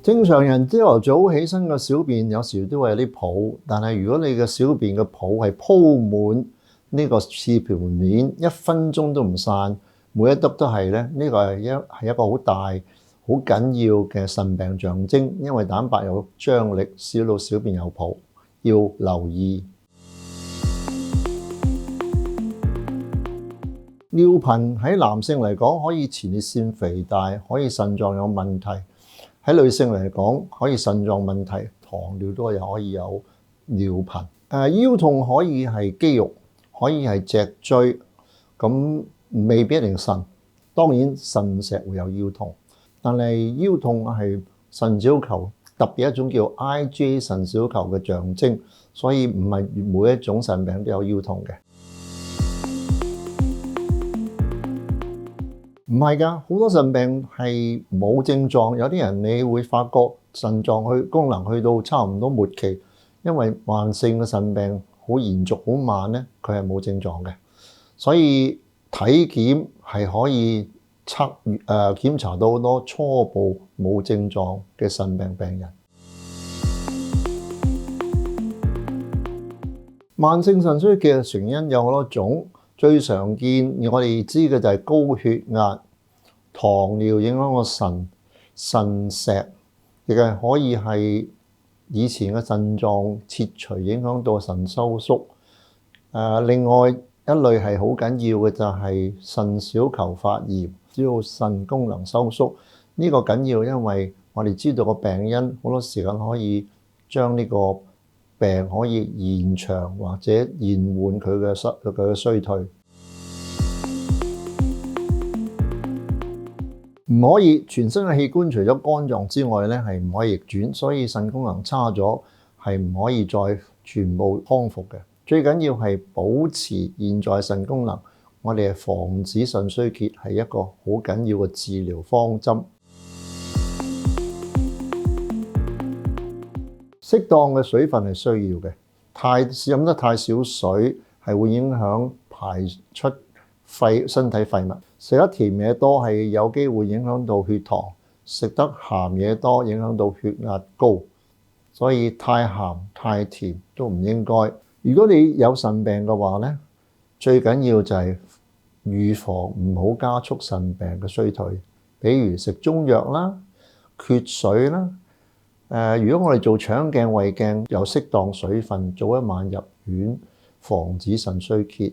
正常人朝頭早起身個小便有時都會有啲泡，但係如果你嘅小便嘅泡係鋪滿呢個廁盤面，1分鐘都唔散，每一粒都係咧，呢個係一個好大好緊要嘅腎病象徵，因為蛋白有張力，使到小便有泡，要留意。尿頻喺男性嚟講可以前列腺肥大，可以腎臟有問題；喺女性嚟講可以腎臟問題、糖尿都可以有尿頻。腰痛可以係肌肉，可以係脊椎，咁未必一定腎。當然腎石會有腰痛，但係腰痛係腎小球特別一種叫 IgA 腎小球嘅象徵，所以唔係每一種腎病都有腰痛嘅。唔係㗎，好多腎病係冇症狀，有啲人你會發覺腎臟功能去到差唔多末期，因為慢性嘅腎病好延續好慢咧，佢係冇症狀嘅。所以體檢係可以檢查到好多初步冇症狀嘅腎病病人。慢性腎衰竭嘅成因有好多種。最常見我哋知嘅就係高血壓、糖尿影響個腎石，亦係可以係以前嘅腎臟切除影響到腎收縮。另外一類係好緊要嘅就係腎小球發炎，使到腎功能收縮。呢個緊要，因為我哋知道個病因好多時間可以將呢個病可以延長或者延緩佢嘅衰退。唔可以全身嘅器官除咗肝臟之外咧，係唔可以逆轉，所以腎功能差咗係唔可以再全部康復嘅。最緊要係保持現在腎功能，我哋係防止腎衰竭係一個好緊要嘅治療方針。適當嘅水分係需要嘅，飲得太少水係會影響排出身體廢物。食得甜嘢多係有機會影響到血糖，食得鹹嘢多影響到血壓高，所以太鹹太甜都唔應該。如果你有腎病嘅話咧，最緊要就係預防唔好加速腎病嘅衰退，比如食中藥啦、缺水啦。如果我哋做腸鏡、胃鏡有適當水分，早一晚入院，防止腎衰竭。